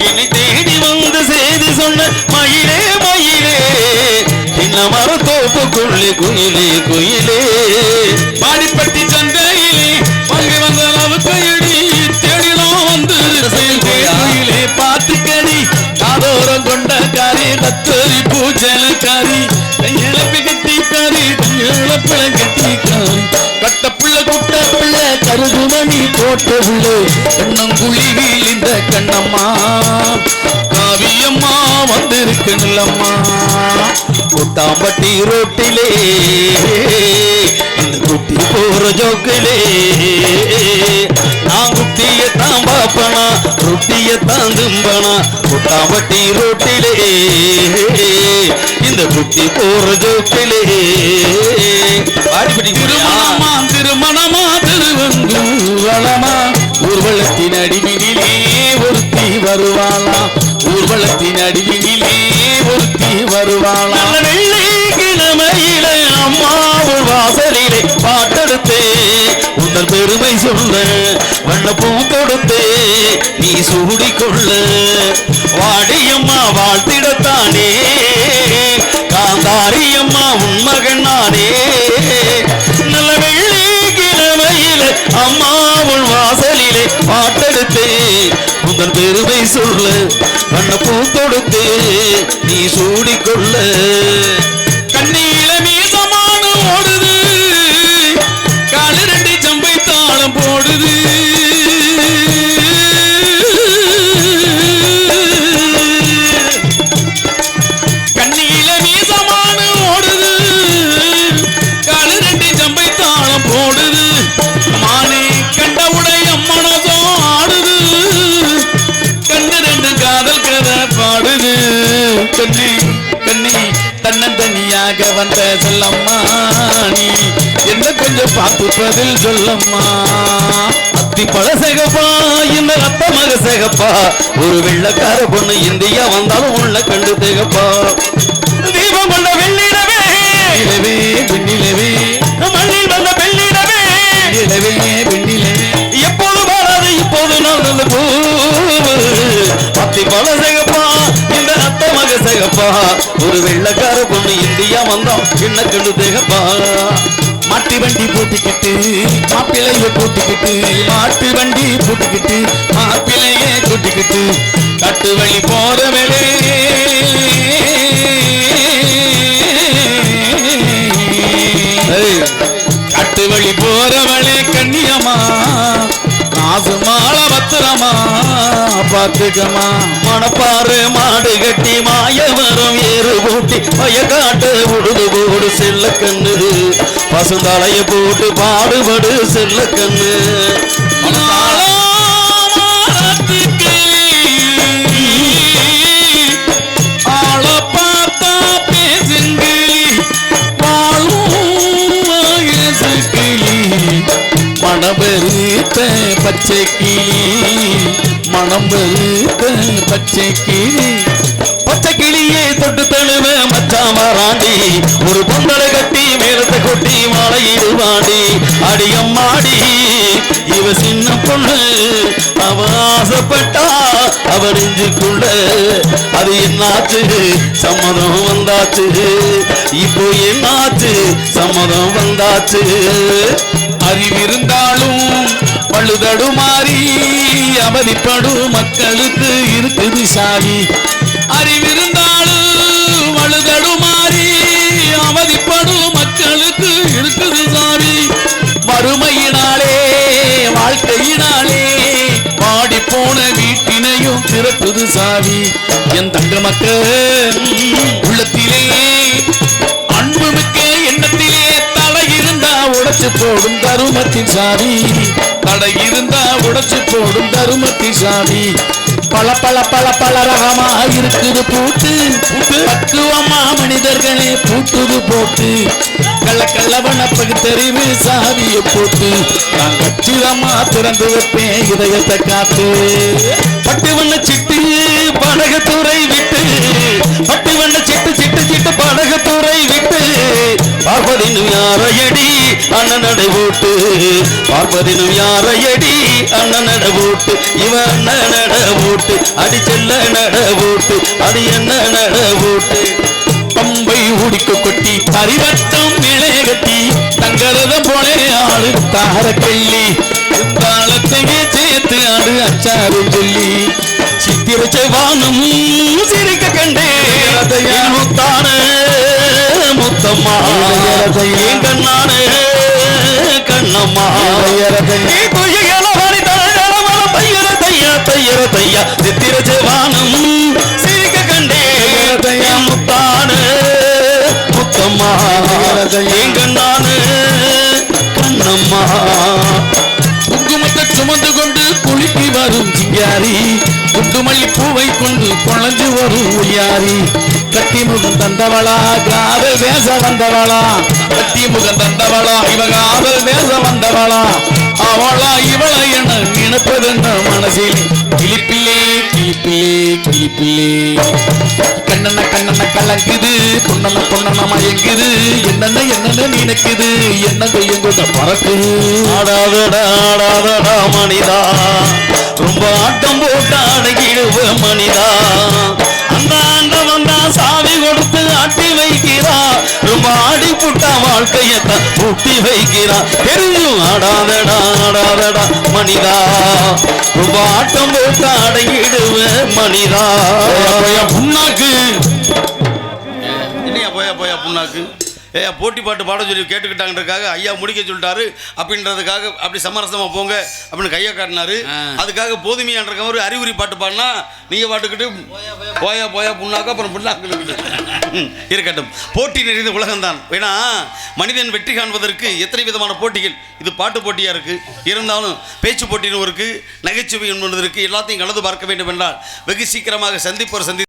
என்னை தேடி வந்து செய்தி சொன்ன மயிலே மயிலே என்ன மரத்தோப்புக்குள்ளே குயிலே குயிலே பாடிப்பட்டி சந்தையிலே பங்கு வந்த அளவுக்கையடி தேடினோம் வந்து குயிலே பாத்துக்கடி காதோரம் கொண்ட காரி கத்தரி பூஜலக்காரி கையளப்பு கட்டிக்காரி கையளப்புல கட்டிக்காரி கட்ட பிள்ளை குட்ட பிள்ளை கருகுமணி போட்ட பிள்ளை கண்ணங்குழிவில் இந்த கண்ணம்மா காவியம்மா வந்திருக்கு நல்லம்மா கொட்டாம்பட்டி ரோட்டிலே இந்த குட்டி போற ஜோக்கிலே நான் குட்டிய தான் பாப்பனா ரொட்டிய தான் தும்பனா கொட்டாம்பட்டி ரோட்டிலே இந்த குட்டி போற ஜோக்கிலே திருமணமா திருமணமா திருவங்குவளமா ஊர்வலத்தின் அடிவினிலே ஒருத்தி வருவாளா ஊர்வலத்தின் அடிவினிலே ஒருத்தி வருவாளா வெள்ளை கிழமையில அம்மாவும் வாசலிலே பாட்டெடுத்தே உங்கள் பெருமை சொல்ல வண்ணப்பூ கொடுத்தே நீ சூடிக்கொள்ள வாடியம்மா வாழ்த்திடத்தானே காந்தாரியம்மா உன் மகன் நானே நல்ல வெள்ளி கிழமையில அம்மாவுள் வாசலிலே பாட்டெடுத்தே உங்கள் பெருமை சொல்ல வண்ணப்பூ கொடுத்தே நீ சூடிக்கொள்ள கண்ணீல மீதமான ஓடுது காலு ரெண்டு சம்பை தாளம் போடுது கண்ணி கண்ணி தன்னந்தனியாக வந்த சொல்லம்மா நீ என்ன கொஞ்சம் பார்த்து பதில் சொல்லம்மா அத்தி பழ சேகப்பா இந்த ரத்த மக சேகப்பா ஒரு வெள்ளக்கார பொண்ணு இந்தியா வந்தாலும் உள்ள கண்டு தேகப்பா தீபம் கொண்ட வெள்ளிடவே இளவே பெண்ணிலவே மண்ணில் வந்த பெண்ணிடவே இளவே பெண்ணிலவே எப்போது வாழாது இப்போது நல்ல பூ அத்தி பழ சேகப்பா இந்த ரத்த மக சேகப்பா ஒரு வெள்ளக்கார பொண்ணு இந்தியா வந்தோம் என்ன கண்டு தேகப்பா மாட்டு வண்டி பூட்டிக்கிட்டு மாப்பிள்ளைய கூட்டிக்கிட்டு மாட்டு வண்டி பூட்டிக்கிட்டு மாப்பிள்ளைய கூட்டிக்கிட்டு கட்டு வழி போறவளே கட்டு வழி போறவளே கண்ணியம்மா காசு மாலை பத்திரமா பாத்துக்கமா மணப்பாறு மாடு கட்டி மாய வரும் ஏறு பூட்டி வயக்காட்டு உடுது போடு செல்ல கண்ணு பசுந்தலைய போட்டு பாடுபடு செல்ல கண்ணு ஆள பார்த்தா பேசுங்கிளி வாழும் வயசுக்கிளி மணபெருத்த பச்சை கிளி மணம்பெருத்த பச்சை கிளி பச்சை கிளியே தொட்டு தழுவ மச்சான் வராண்டி ஒரு பொங்கலை கட்டி மேலத்தை கொட்டி மாலையிடுவாண்டி அடியம்மாடி இவ சின்ன பொண்ணு அவ ஆசைப்பட்டா அவ நெஞ்சுக்குள்ள அது என்னாச்சு சம்மதம் வந்தாச்சு இப்போ என்னாச்சு சம்மதம் வந்தாச்சு அறிவிருந்தாலும் பழுதடுமாறி அவதிப்படும் மக்களுக்கு இருக்குது சாவி அறிவிருந்தாலும் பழுதடுமாறி அவதிப்படும் மக்களுக்கு இருக்குது சாவி வறுமையினாலே வாழ்க்கையினாலே பாடி போன வீட்டினையும் திறப்புது சாவி என் தங்க மக்கள் உள்ளத்திலே அன்பு மிக்க எண்ணத்திலே தலை இருந்தா உடைச்சு போடும் தருமத்தின் சாவி தடை இருந்தா உடைச்சு போடும் தருமத்தின் சாவி பல பல பல பல ரகமா இருக்குது பூட்டு பக்குவமா மனிதர்களே பூட்டுது போட்டு கள்ள கள்ளவனப்பகு தெரிவு சாவிய போட்டு நான் கச்சிதமா திறந்து வைப்பேன் இதயத்தை காத்து பட்டு வண்ண சிட்டு படகத்துறை விட்டு பட்டு வண்ண சிட்டு சிட்டு சிட்டு படகத்துறை விட்டு பார்ப்பதின் யாரையடி அண்ணன் அண்ணன் நடை போட்டு பார்ப்பதினும் யாரையடி அண்ணன் நட போட்டு இவன் அண்ணன் நட போட்டு அடி செல்ல நட போட்டு அடி என்ன நட போட்டு பம்பை உடிக்க கொட்டி பரிவட்டம் மேலே கட்டி தங்கரதம் போலே ஆளு தார கள்ளி தாளத்தையே சேர்த்து ஆடு அச்சாரு சொல்லி சித்திர செவ்வானும் சிரிக்க கண்டே முத்தான முத்தம்மா என் கண்ணான கண்ணம்மா தையர தையா சித்திர செவ்வானும் சிரிக்க கண்டே முத்தான முத்தம்மா என் கண்ணான கண்ணம்மா குங்குமத்தை சுமந்து கொண்டு குளிப்பி வரும் சிங்காரி குண்டுமல்லி பூவை கொண்டு குழஞ்சு வரும் உய்யாரி கட்டி முகம் தந்தவளா காவல் பேச வந்தவளா கட்டி முகம் தந்தவளா இவ காவல் பேச வந்தவளா அவளா இவளா என நினைப்பதென்ன மனசில் கிளிப்பில்லே கிளிப்பில்லே கிளிப்பில்லே கண்ணன கண்ணன கலங்குது பொண்ணன பொண்ணன மயங்குது என்னென்ன என்னென்ன நினைக்குது என்னங்க எங்க பறக்குது ஆடாதடா ஆடாதடா மனிதா ரொம்ப ஆட்டம் போட்டு அடங்கிடுவ மனிதா அந்த ஆண்டவன் தான் சாவி கொடுத்து ஆட்டி வைக்கிறா ரொம்ப ஆடி புட்டா வாழ்க்கையத்தான் ஊட்டி வைக்கிறா தெரிஞ்சும் ஆடாதடா ஆடாதடா மனிதா ரொம்ப ஆட்டம் போட்டு அடங்கிடுவ மனிதா புண்ணாக்கு இல்லையா போயா புண்ணாக்கு போட்டி பாட்டு பாட சொல்லி கேட்டுக்கிட்டாங்கன்றதுக்காக ஐயா முடிக்க சொல்லிட்டாரு அப்படின்றதுக்காக அப்படி சமரசமாக போங்க அப்படின்னு கையை காட்டினாரு. அதுக்காக போதுமையான்ற ஒரு அறிகுறி பாட்டு பாடினா நீங்கள் பாட்டுக்கிட்டு போயா புண்ணாக்க அப்புறம் புண்ணாக்கு இருக்கட்டும். போட்டி நிறைந்த உலகம்தான். ஏன்னா மனிதன் வெற்றி காண்பதற்கு எத்தனை விதமான போட்டிகள், இது பாட்டு போட்டியாக இருக்குது, இருந்தாலும் பேச்சு போட்டின்னு இருக்குது, நகைச்சுவை என்பது இருக்குது. எல்லாத்தையும் கலந்து பார்க்க வேண்டும் என்றால் வெகு சீக்கிரமாக சந்திப்போர்